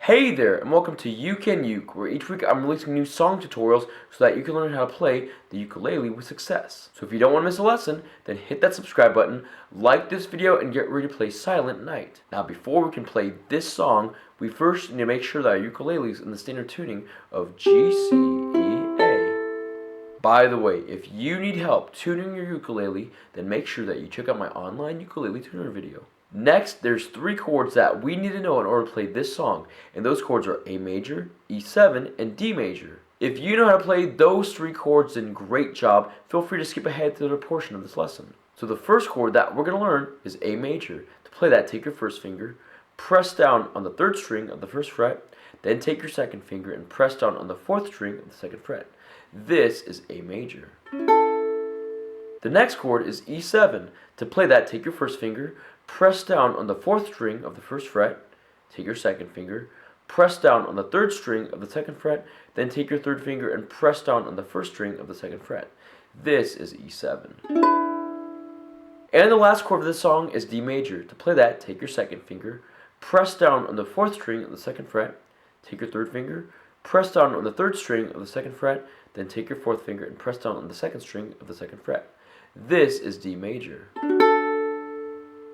Hey there, and welcome to You Can Uke, where each week I'm releasing new song tutorials so that you can learn how to play the ukulele with success. So if you don't want to miss a lesson, then hit that subscribe button, like this video, and get ready to play Silent Night. Now before we can play this song, we first need to make sure that our ukulele is in the standard tuning of G, C, E, A. By the way, if you need help tuning your ukulele, then make sure that you check out my online ukulele tuner video. Next, there's 3 chords that we need to know in order to play this song, and those chords are A major, E7, and D major. If you know how to play those 3 chords, then great job. Feel free to skip ahead to the portion of this lesson. So the first chord that we're going to learn is A major. To play that, take your first finger, press down on the 3rd string of the 1st fret, then take your 2nd finger and press down on the 4th string of the 2nd fret. This is A major. The next chord is E7. To play that, take your first finger, press down on the 4th string of the 1st fret, take your 2nd finger, press down on the 3rd string of the 2nd fret, then take your 3rd finger and press down on the 1st string of the 2nd fret. This is E7. And the last chord of this song is D major. To play that, take your 2nd finger, press down on the 4th string of the 2nd fret, take your 3rd finger, press down on the 3rd string of the 2nd fret, then take your 4th finger and press down on the 2nd string of the 2nd fret. This is D major.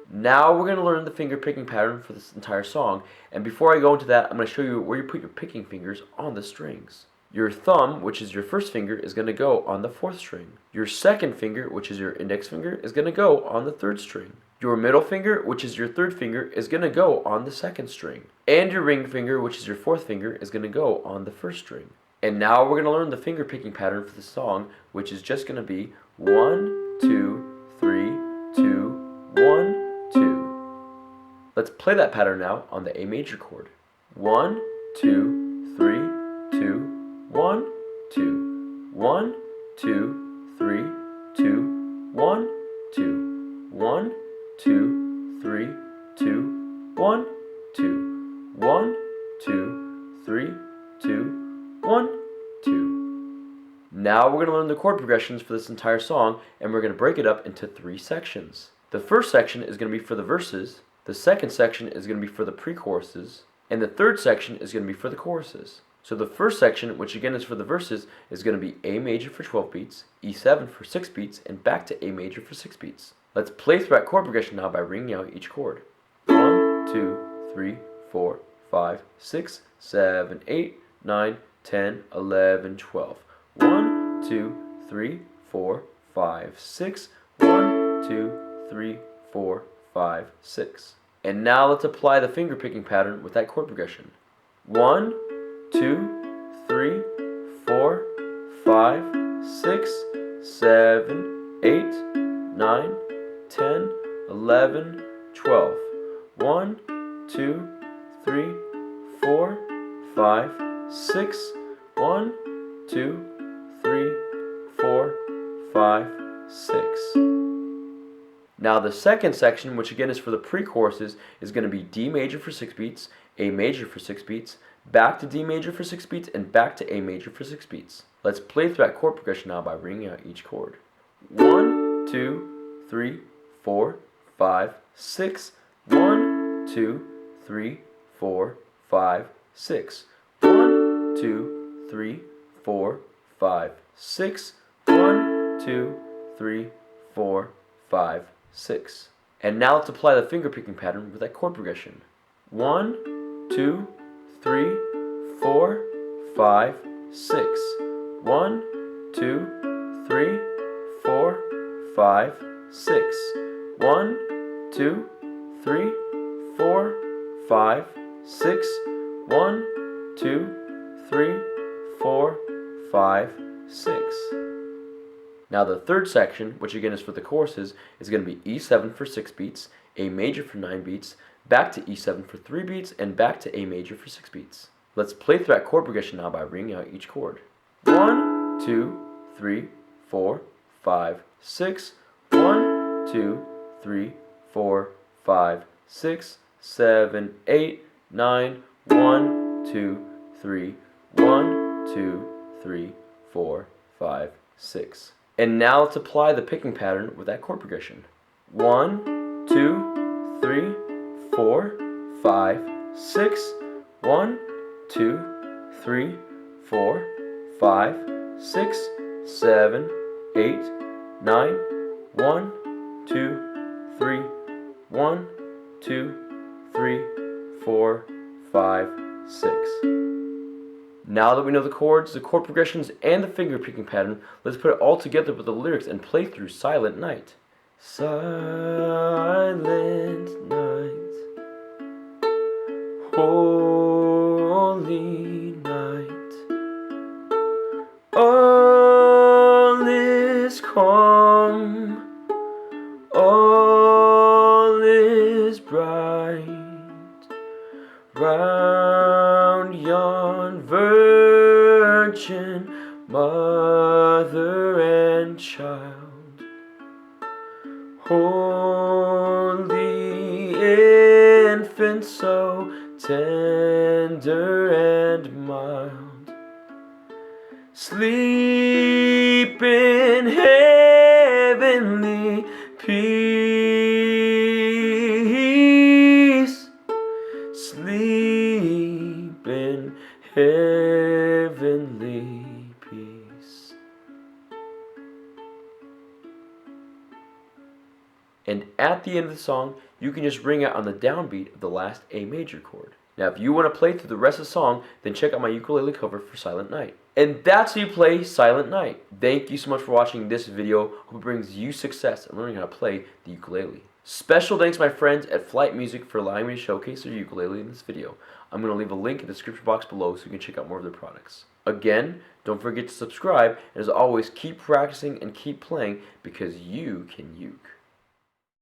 Now we're going to learn the finger picking pattern for this entire song, and before I go into that, I'm going to show you where you put your picking fingers on the strings. Your thumb, which is your first finger, is going to go on the 4th string. Your 2nd finger, which is your index finger, is going to go on the 3rd string. Your middle finger, which is your 3rd finger, is going to go on the 2nd string. And your ring finger, which is your 4th finger, is going to go on the 1st string. And now we're going to learn the finger picking pattern for the song, which is just going to be 1, 2, 3, 2, 1, 2. Let's play that pattern now on the A major chord. 1, 2, 3, 2, 1, 2. 1, 2, 3, 2, 1, 2. 1, 2, 3, 2, 1, 2. 1, 2, 3, 2, 1, 2. Now we're going to learn the chord progressions for this entire song, and we're going to break it up into 3 sections. The first section is going to be for the verses, the second section is going to be for the pre-choruses, and the third section is going to be for the choruses. So the first section, which again is for the verses, is going to be A major for 12 beats, E7 for 6 beats, and back to A major for 6 beats. Let's play through that chord progression now by ringing out each chord. 1, 2, 3, 4, 5, 6, 7, 8, 9, 10, 11, 12. 1, 2, 3, 4, 5, 6, 1, 2, 3, 4, 5, 6. And now let's apply the finger picking pattern with that chord progression. 1, 2, 3, 4, 5, 6, 7, 8, 9, 10, 11, 12. 1, 2, 3, 4, 5, 6, 1, 2, 3, 4, 5, 6. Now the second section, which again is for the pre-choruses, is going to be D major for 6 beats, A major for 6 beats, back to D major for 6 beats, and back to A major for 6 beats. Let's play through that chord progression now by ringing out each chord. 1, 2, 3, 4, 5, 6. 1, 2, 3, 4, 5, 6. 1, 2, 3, 4, 5, 6. 1, 2, 3, 4, 5, 6. And now let's apply the finger picking pattern with that chord progression. 1, 2, 3, 4, 5, 6. 1, 2, 3, 4, 5, 6. 1, 2, 3, 4, 5, 6. 1, 2, 3, 4, 5, 6. Now the third section, which again is for the choruses, is going to be E7 for 6 beats, A major for 9 beats, back to E7 for 3 beats, and back to A major for 6 beats. Let's play through that chord progression now by ringing out each chord. 1, 2, 3, 4, 5, 6. 1, 2, 3, 4, 5, 6, 7, 8, 9, 1, 2, 3, 1, 2, 3, 4, 5, 6. And now let's apply the picking pattern with that chord progression. 1, 2, 3, 4, 5, 6. 1, 2, 3, 4, 5, 6, 7, 8, 9, 1, 2, 3, 1, 2, 3, 4, 5, 6. Now that we know the chords, the chord progressions, and the finger picking pattern, let's put it all together with the lyrics and play through Silent Night. Silent night, holy night, all is calm, all is bright, round yon virgin mother and child, holy infant, so tender and mild, sleep in heavenly peace, sleep in heavenly peace. And at the end of the song, you can just ring out on the downbeat of the last A major chord. Now, if you want to play through the rest of the song, then check out my ukulele cover for Silent Night. And that's how you play Silent Night. Thank you so much for watching this video. Hope it brings you success in learning how to play the ukulele. Special thanks to my friends at Flight Music for allowing me to showcase their ukulele in this video. I'm going to leave a link in the description box below so you can check out more of their products. Again, don't forget to subscribe, and as always, keep practicing and keep playing because you can uke.